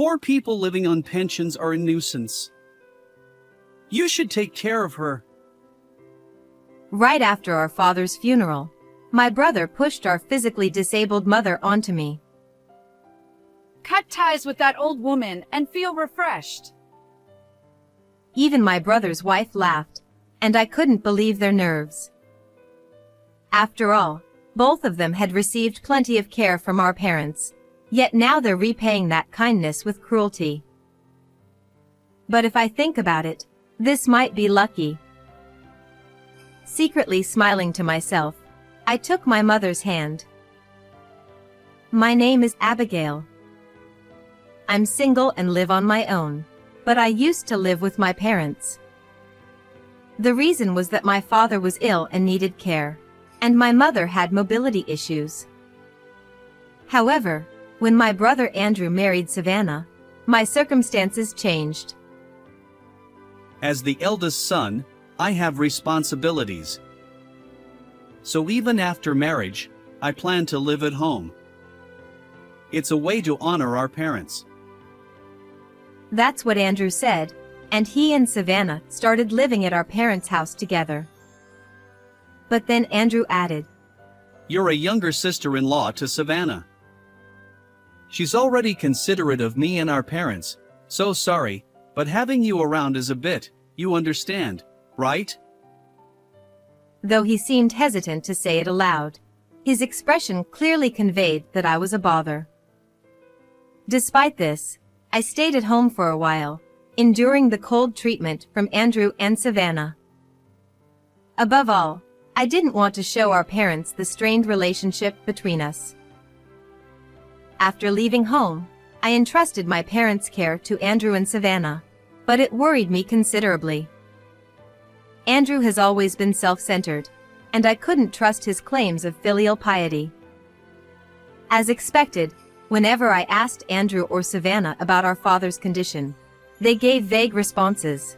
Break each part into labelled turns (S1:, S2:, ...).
S1: poor people living on pensions are a nuisance. You should take care of her.
S2: Right after our father's funeral, my brother pushed our physically disabled mother onto me.
S3: Cut ties with that old woman and feel refreshed.
S2: Even my brother's wife laughed, and I couldn't believe their nerves. After all, both of them had received plenty of care from our parents, yet now they're repaying that kindness with cruelty. But if I think about it, this might be lucky. Secretly smiling to myself, I took my mother's hand. My name is Abigail. I'm single and live on my own, but I used to live with my parents. The reason was that my father was ill and needed care, and my mother had mobility issues. However, when my brother Andrew married Savannah, my circumstances changed.
S1: As the eldest son, I have responsibilities. So even after marriage, I plan to live at home. It's a way to honor our parents.
S2: That's what Andrew said, and he and Savannah started living at our parents' house together. But then Andrew added,
S1: You're a younger sister-in-law to Savannah. She's already considerate of me and our parents, so sorry, but having you around is a bit, you understand, right?
S2: Though he seemed hesitant to say it aloud, his expression clearly conveyed that I was a bother. Despite this, I stayed at home for a while, enduring the cold treatment from Andrew and Savannah. Above all, I didn't want to show our parents the strained relationship between us. After leaving home, I entrusted my parents' care to Andrew and Savannah, but it worried me considerably. Andrew has always been self-centered, and I couldn't trust his claims of filial piety. As expected, whenever I asked Andrew or Savannah about our father's condition, they gave vague responses.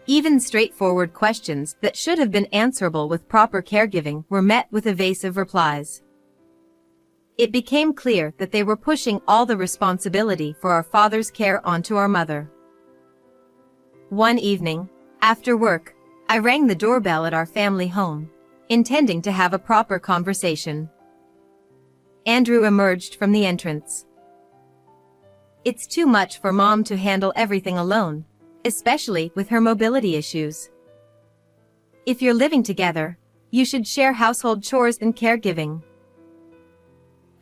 S2: Even straightforward questions that should have been answerable with proper caregiving were met with evasive replies. It became clear that they were pushing all the responsibility for our father's care onto our mother. One evening, after work, I rang the doorbell at our family home, intending to have a proper conversation. Andrew emerged from the entrance. It's too much for Mom to handle everything alone, especially with her mobility issues. If you're living together, you should share household chores and caregiving.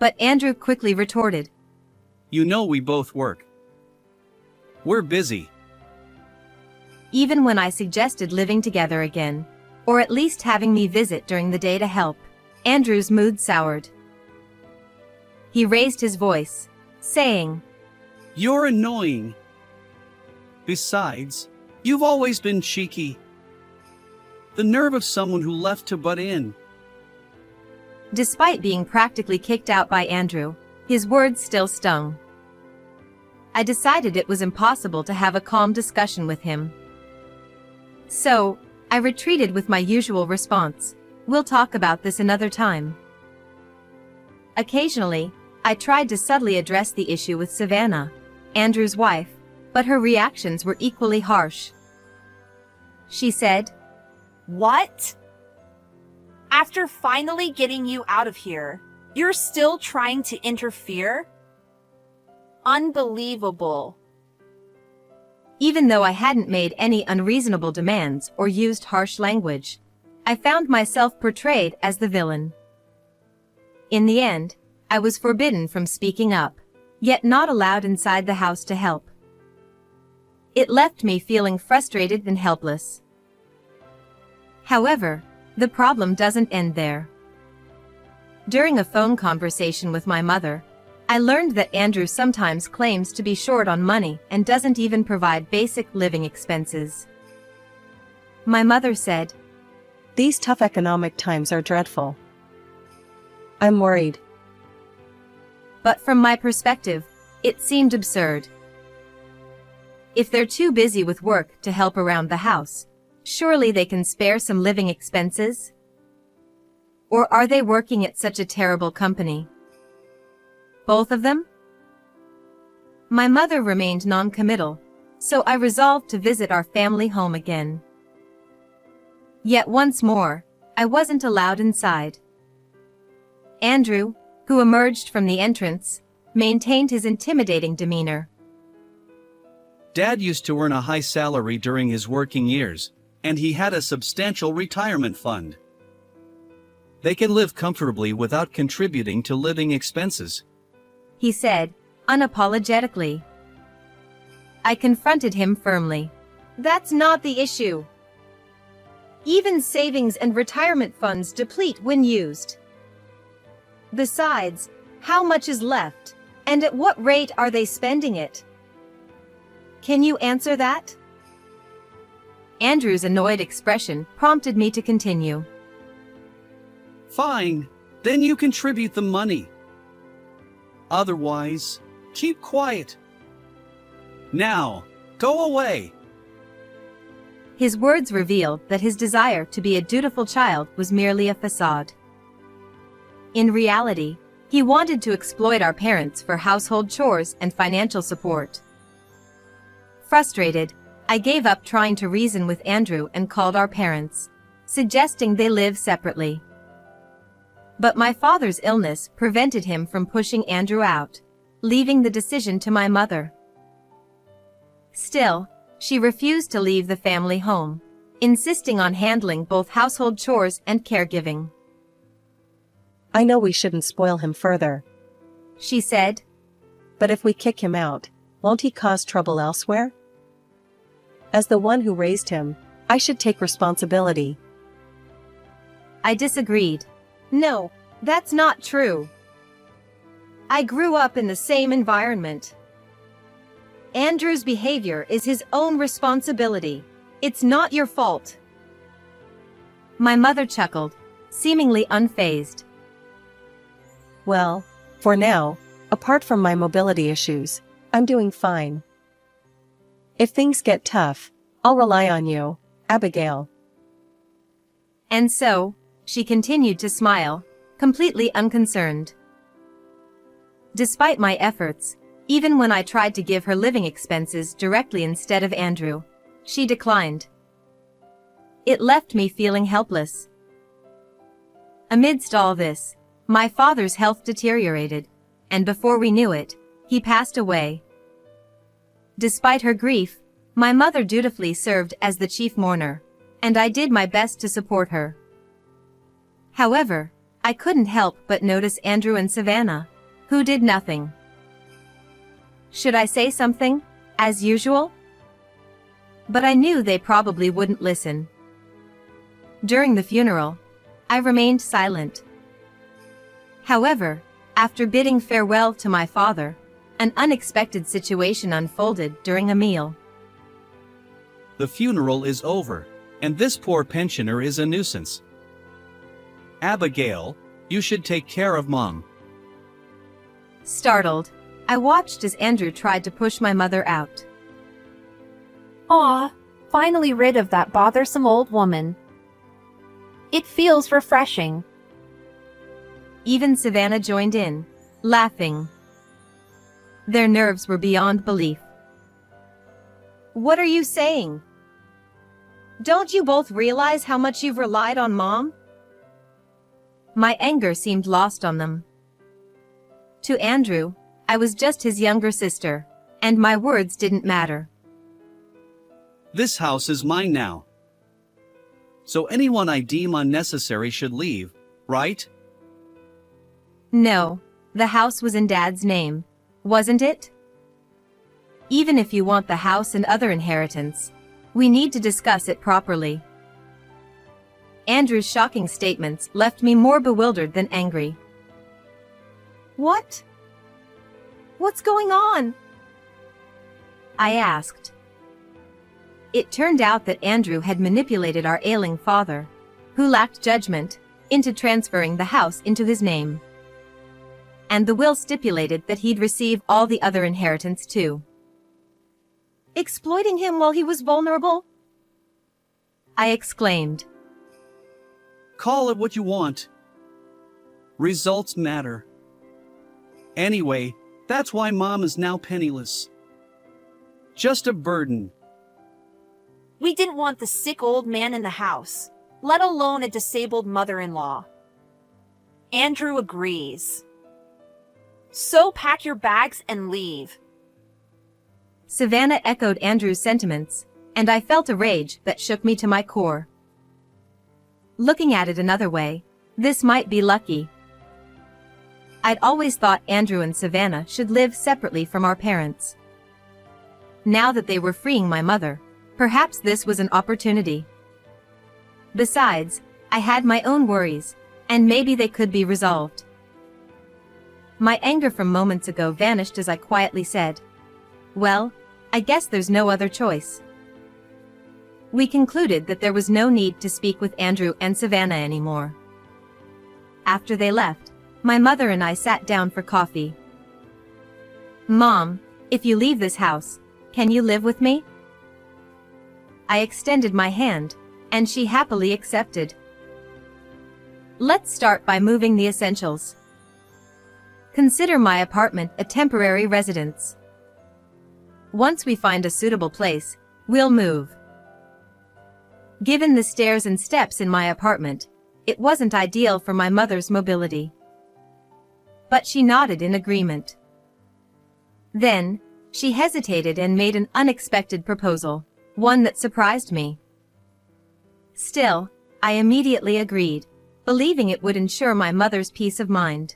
S2: But Andrew quickly retorted,
S1: You know we both work. We're busy.
S2: Even when I suggested living together again, or at least having me visit during the day to help, Andrew's mood soured. He raised his voice, saying,
S1: You're annoying. Besides, you've always been cheeky. The nerve of someone who left to butt in.
S2: Despite being practically kicked out by Andrew, his words still stung. I decided it was impossible to have a calm discussion with him. So, I retreated with my usual response, We'll talk about this another time. Occasionally, I tried to subtly address the issue with Savannah, Andrew's wife, but her reactions were equally harsh. She said,
S4: What? After finally getting you out of here, you're still trying to interfere? Unbelievable.
S2: Even though I hadn't made any unreasonable demands or used harsh language, I found myself portrayed as the villain. In the end, I was forbidden from speaking up, yet not allowed inside the house to help. It left me feeling frustrated and helpless. However, the problem doesn't end there. During a phone conversation with my mother, I learned that Andrew sometimes claims to be short on money and doesn't even provide basic living expenses. My mother said,
S5: These tough economic times are dreadful. I'm worried.
S2: But from my perspective, it seemed absurd. If they're too busy with work to help around the house, surely they can spare some living expenses? Or are they working at such a terrible company? Both of them? My mother remained non-committal, so I resolved to visit our family home again. Yet once more, I wasn't allowed inside. Andrew, who emerged from the entrance, maintained his intimidating demeanor.
S1: Dad used to earn a high salary during his working years, and he had a substantial retirement fund. They can live comfortably without contributing to living expenses,
S2: He said, unapologetically. I confronted him firmly. That's not the issue. Even savings and retirement funds deplete when used. Besides, how much is left, and at what rate are they spending it? Can you answer that? Andrew's annoyed expression prompted me to continue.
S1: Fine, then you contribute the money. Otherwise, keep quiet. Now, go away.
S2: His words revealed that his desire to be a dutiful child was merely a facade. In reality, he wanted to exploit our parents for household chores and financial support. Frustrated, I gave up trying to reason with Andrew and called our parents, suggesting they live separately. But my father's illness prevented him from pushing Andrew out, leaving the decision to my mother. Still, she refused to leave the family home, insisting on handling both household chores and caregiving.
S5: I know we shouldn't spoil him further,
S2: She said,
S5: but if we kick him out, won't he cause trouble elsewhere? As the one who raised him, I should take responsibility.
S2: I disagreed. No, that's not true. I grew up in the same environment. Andrew's behavior is his own responsibility. It's not your fault. My mother chuckled, seemingly unfazed.
S5: Well, for now, apart from my mobility issues, I'm doing fine. If things get tough, I'll rely on you, Abigail.
S2: And so, she continued to smile, completely unconcerned. Despite my efforts, even when I tried to give her living expenses directly instead of Andrew, she declined. It left me feeling helpless. Amidst all this, my father's health deteriorated, and before we knew it, he passed away. Despite her grief, my mother dutifully served as the chief mourner, and I did my best to support her. However, I couldn't help but notice Andrew and Savannah, who did nothing. Should I say something, as usual? But I knew they probably wouldn't listen. During the funeral, I remained silent. However, after bidding farewell to my father, an unexpected situation unfolded during a meal.
S1: The funeral is over, and this poor pensioner is a nuisance. Abigail, you should take care of Mom.
S2: Startled, I watched as Andrew tried to push my mother out.
S4: Aw, finally rid of that bothersome old woman. It feels refreshing.
S2: Even Savannah joined in, laughing. Their nerves were beyond belief. What are you saying? Don't you both realize how much you've relied on Mom? My anger seemed lost on them. To Andrew, I was just his younger sister, and my words didn't matter.
S1: This house is mine now. So anyone I deem unnecessary should leave, right?
S2: No, the house was in Dad's name, wasn't it? Even if you want the house and other inheritance, we need to discuss it properly. Andrew's shocking statements left me more bewildered than angry. What? What's going on? I asked. It turned out that Andrew had manipulated our ailing father, who lacked judgment, into transferring the house into his name. And the will stipulated that he'd receive all the other inheritance too. Exploiting him while he was vulnerable? I exclaimed.
S1: Call it what you want. Results matter. Anyway, That's why Mom is now penniless. Just a burden.
S4: We didn't want the sick old man in the house, let alone a disabled mother-in-law. Andrew agrees. So pack your bags and leave.
S2: Savannah echoed Andrew's sentiments, and I felt a rage that shook me to my core. Looking at it another way, this might be lucky. I'd always thought Andrew and Savannah should live separately from our parents. Now that they were freeing my mother, perhaps this was an opportunity. Besides, I had my own worries, and maybe they could be resolved. My anger from moments ago vanished as I quietly said, "Well, I guess there's no other choice." We concluded that there was no need to speak with Andrew and Savannah anymore. After they left, my mother and I sat down for coffee. "Mom, if you leave this house, can you live with me?" I extended my hand, and she happily accepted. Let's start by moving the essentials. Consider my apartment a temporary residence. Once we find a suitable place, we'll move. Given the stairs and steps in my apartment, it wasn't ideal for my mother's mobility. But she nodded in agreement. Then, she hesitated and made an unexpected proposal, one that surprised me. Still, I immediately agreed, believing it would ensure my mother's peace of mind.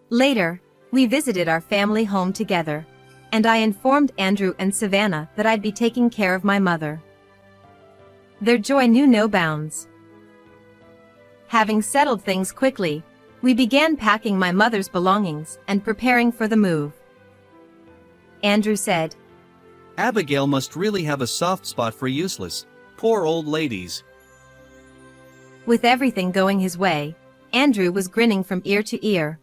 S2: Later, we visited our family home together, and I informed Andrew and Savannah that I'd be taking care of my mother. Their joy knew no bounds. Having settled things quickly, we began packing my mother's belongings and preparing for the move. Andrew said,
S1: Abigail must really have a soft spot for useless, poor old ladies.
S2: With everything going his way, Andrew was grinning from ear to ear.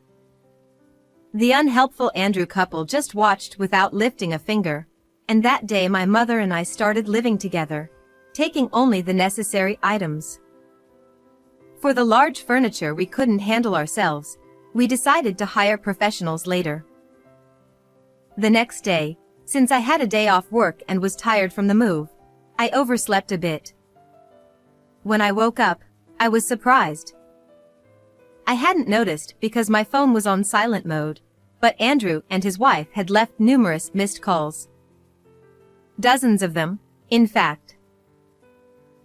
S2: The unhelpful Andrew couple just watched without lifting a finger, and that day my mother and I started living together, taking only the necessary items. For the large furniture we couldn't handle ourselves, we decided to hire professionals later. The next day, since I had a day off work and was tired from the move, I overslept a bit. When I woke up, I was surprised. I hadn't noticed because my phone was on silent mode, but Andrew and his wife had left numerous missed calls. Dozens of them, in fact.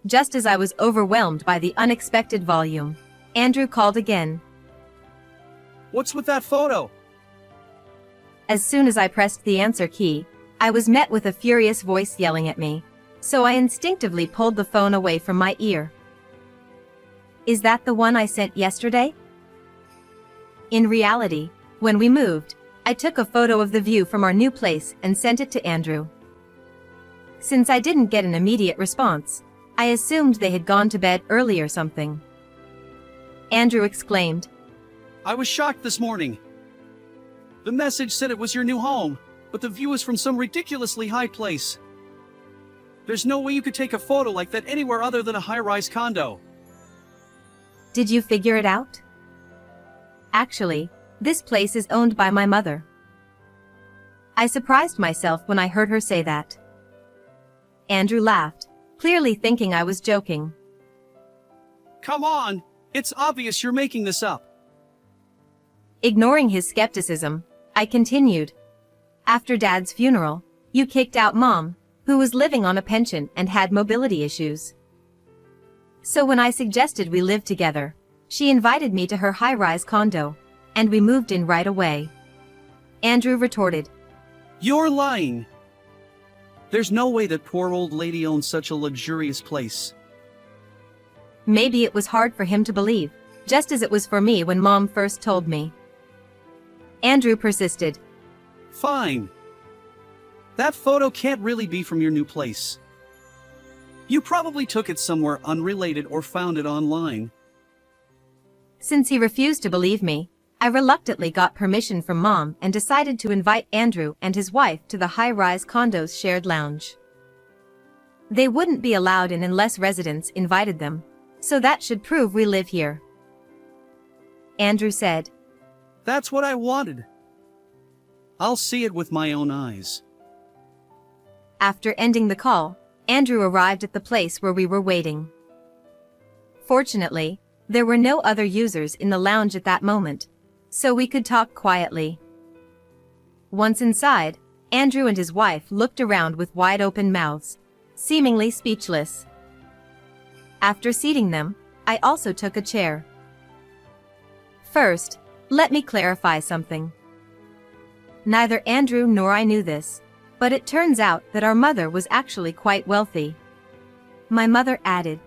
S2: Just as I was overwhelmed by the unexpected volume, Andrew called again.
S1: What's with that photo?
S2: As soon as I pressed the answer key, I was met with a furious voice yelling at me, so I instinctively pulled the phone away from my ear. Is that the one I sent yesterday? In reality, when we moved, I took a photo of the view from our new place and sent it to Andrew. Since I didn't get an immediate response, I assumed they had gone to bed early or something. Andrew exclaimed,
S1: I was shocked this morning. The message said it was your new home, but the view is from some ridiculously high place. There's no way you could take a photo like that anywhere other than a high-rise condo.
S2: Did you figure it out? Actually, this place is owned by my mother. I surprised myself when I heard her say that. Andrew laughed, clearly thinking I was joking.
S1: Come on, it's obvious you're making this up.
S2: Ignoring his skepticism, I continued. After Dad's funeral, you kicked out Mom, who was living on a pension and had mobility issues. So when I suggested we live together, she invited me to her high-rise condo, and we moved in right away. Andrew retorted,
S1: You're lying. There's no way that poor old lady owns such a luxurious place.
S2: Maybe it was hard for him to believe, just as it was for me when Mom first told me. Andrew persisted.
S1: Fine. That photo can't really be from your new place. You probably took it somewhere unrelated or found it online.
S2: Since he refused to believe me, I reluctantly got permission from Mom and decided to invite Andrew and his wife to the high-rise condo's shared lounge. They wouldn't be allowed in unless residents invited them, so that should prove we live here. Andrew said,
S1: That's what I wanted. I'll see it with my own eyes.
S2: After ending the call, Andrew arrived at the place where we were waiting. Fortunately, there were no other users in the lounge at that moment, so we could talk quietly. Once inside, Andrew and his wife looked around with wide-open mouths, seemingly speechless. After seating them, I also took a chair. First, let me clarify something. Neither Andrew nor I knew this, but it turns out that our mother was actually quite wealthy. My mother added,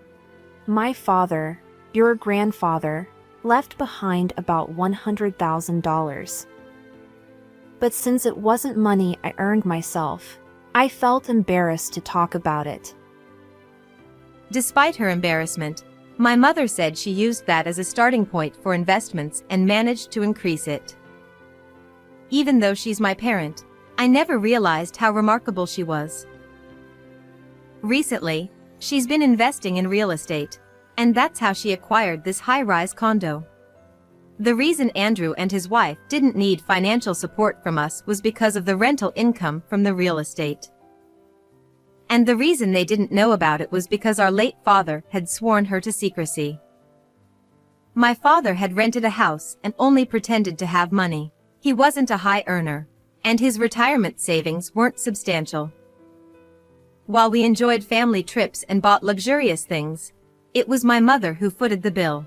S4: My father, your grandfather, left behind about $100,000. But since it wasn't money I earned myself, I felt embarrassed to talk about it.
S2: Despite her embarrassment, my mother said she used that as a starting point for investments and managed to increase it. Even though she's my parent, I never realized how remarkable she was. Recently, she's been investing in real estate, and that's how she acquired this high-rise condo. The reason Andrew and his wife didn't need financial support from us was because of the rental income from the real estate. And the reason they didn't know about it was because our late father had sworn her to secrecy. My father had rented a house and only pretended to have money. He wasn't a high earner, and his retirement savings weren't substantial. While we enjoyed family trips and bought luxurious things, it was my mother who footed the bill.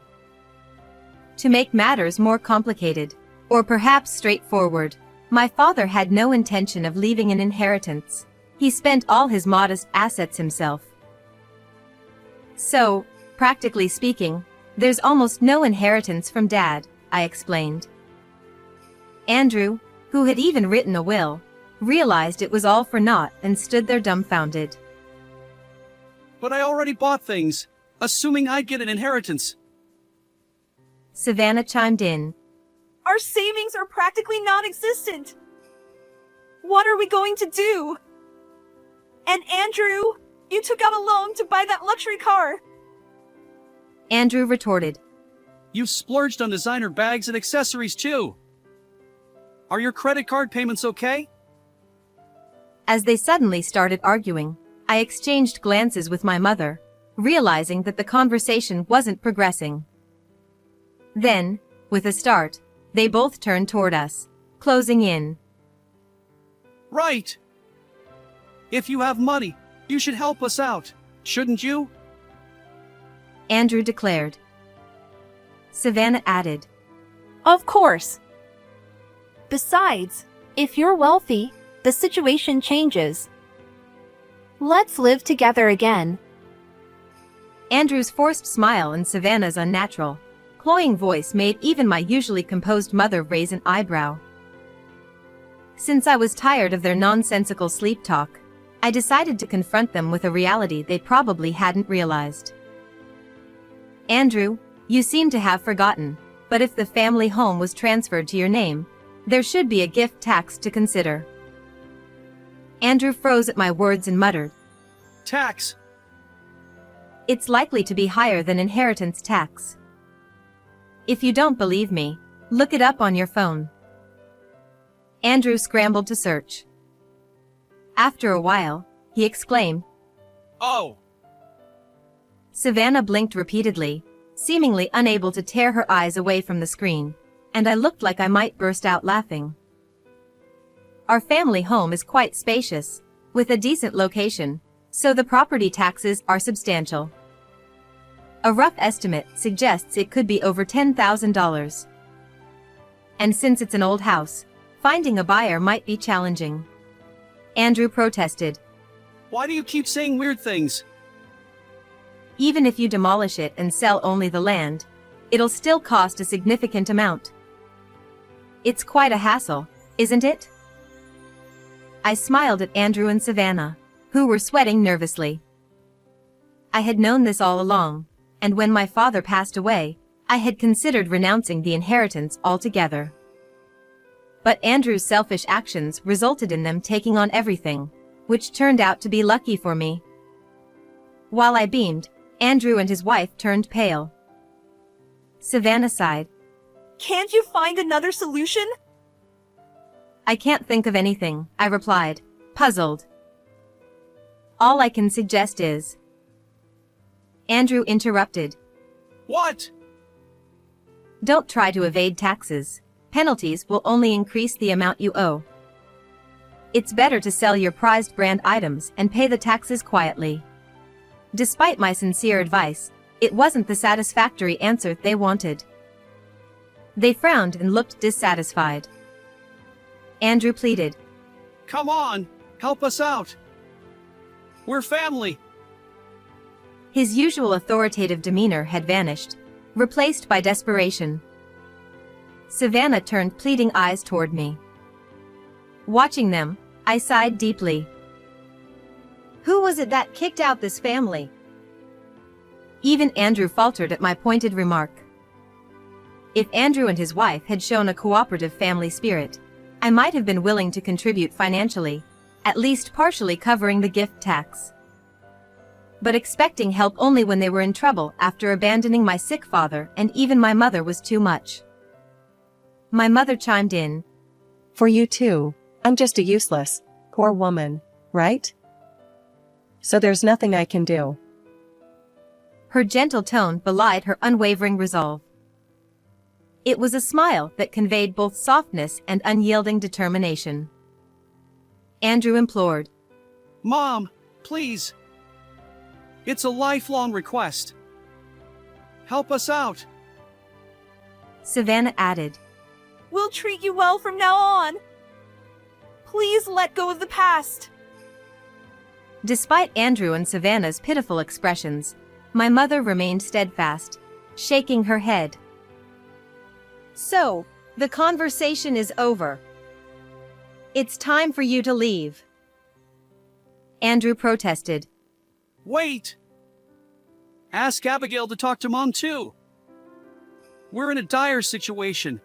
S2: To make matters more complicated, or perhaps straightforward, my father had no intention of leaving an inheritance. He spent all his modest assets himself. So, practically speaking, there's almost no inheritance from Dad, I explained. Andrew, who had even written a will, realized it was all for naught and stood there dumbfounded.
S1: But I already bought things, assuming I'd get an inheritance.
S2: Savannah chimed in.
S4: Our savings are practically non-existent. What are we going to do? And Andrew, you took out a loan to buy that luxury car.
S2: Andrew retorted.
S1: You splurged on designer bags and accessories too. Are your credit card payments okay?
S2: As they suddenly started arguing, I exchanged glances with my mother, realizing that the conversation wasn't progressing. Then, with a start, they both turned toward us, closing in.
S1: Right. If you have money, you should help us out, shouldn't you?
S2: Andrew declared. Savannah added.
S4: Of course. Besides, if you're wealthy, the situation changes. Let's live together again.
S2: Andrew's forced smile and Savannah's unnatural, cloying voice made even my usually composed mother raise an eyebrow. Since I was tired of their nonsensical sleep talk, I decided to confront them with a reality they probably hadn't realized. Andrew, you seem to have forgotten, but if the family home was transferred to your name, there should be a gift tax to consider. Andrew froze at my words and muttered.
S1: Tax?
S2: It's likely to be higher than inheritance tax. If you don't believe me, look it up on your phone. Andrew scrambled to search. After a while, he exclaimed,
S1: Oh!
S2: Savannah blinked repeatedly, seemingly unable to tear her eyes away from the screen, and I looked like I might burst out laughing. Our family home is quite spacious, with a decent location, so the property taxes are substantial. A rough estimate suggests it could be over $10,000. And since it's an old house, finding a buyer might be challenging. Andrew protested.
S1: Why do you keep saying weird things?
S2: Even if you demolish it and sell only the land, it'll still cost a significant amount. It's quite a hassle, isn't it? I smiled at Andrew and Savannah, who were sweating nervously. I had known this all along, and when my father passed away, I had considered renouncing the inheritance altogether. But Andrew's selfish actions resulted in them taking on everything, which turned out to be lucky for me. While I beamed, Andrew and his wife turned pale. Savannah sighed.
S4: Can't you find another solution?
S2: I can't think of anything, I replied, puzzled. All I can suggest is... Andrew interrupted.
S1: What?
S2: Don't try to evade taxes. Penalties will only increase the amount you owe. It's better to sell your prized brand items and pay the taxes quietly. Despite my sincere advice, it wasn't the satisfactory answer they wanted. They frowned and looked dissatisfied. Andrew pleaded.
S1: Come on, help us out. We're family.
S2: His usual authoritative demeanor had vanished, replaced by desperation. Savannah turned pleading eyes toward me. Watching them, I sighed deeply. Who was it that kicked out this family? Even Andrew faltered at my pointed remark. If Andrew and his wife had shown a cooperative family spirit, I might have been willing to contribute financially, at least partially covering the gift tax. But expecting help only when they were in trouble after abandoning my sick father and even my mother was too much. My mother chimed in.
S5: For you too, I'm just a useless, poor woman, right? So there's nothing I can do.
S2: Her gentle tone belied her unwavering resolve. It was a smile that conveyed both softness and unyielding determination. Andrew implored.
S1: Mom, please. It's a lifelong request. Help us out.
S2: Savannah added.
S4: We'll treat you well from now on. Please let go of the past.
S2: Despite Andrew and Savannah's pitiful expressions, my mother remained steadfast, shaking her head. So, the conversation is over. It's time for you to leave. Andrew protested.
S1: Wait! Ask Abigail to talk to Mom too. We're in a dire situation.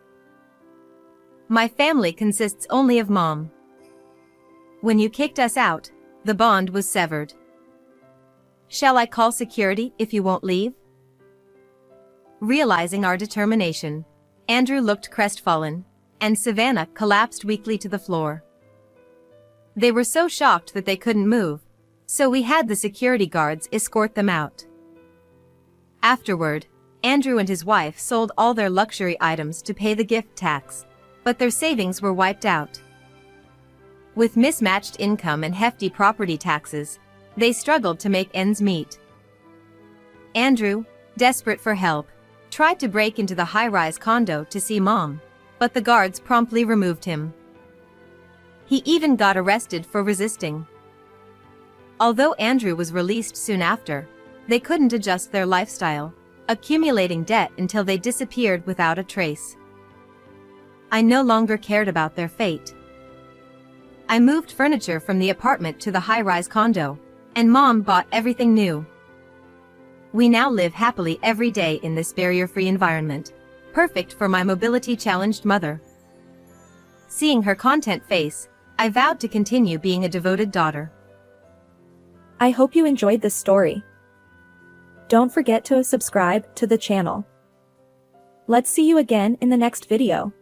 S2: My family consists only of Mom. When you kicked us out, the bond was severed. Shall I call security if you won't leave? Realizing our determination, Andrew looked crestfallen, and Savannah collapsed weakly to the floor. They were so shocked that they couldn't move, so we had the security guards escort them out. Afterward, Andrew and his wife sold all their luxury items to pay the gift tax, but their savings were wiped out. With mismatched income and hefty property taxes, they struggled to make ends meet. Andrew, desperate for help, tried to break into the high-rise condo to see Mom, but the guards promptly removed him. He even got arrested for resisting. Although Andrew was released soon after, they couldn't adjust their lifestyle, accumulating debt until they disappeared without a trace. I no longer cared about their fate. I moved furniture from the apartment to the high-rise condo, and Mom bought everything new. We now live happily every day in this barrier-free environment, perfect for my mobility-challenged mother. Seeing her content face, I vowed to continue being a devoted daughter.
S6: I hope you enjoyed this story. Don't forget to subscribe to the channel. Let's see you again in the next video.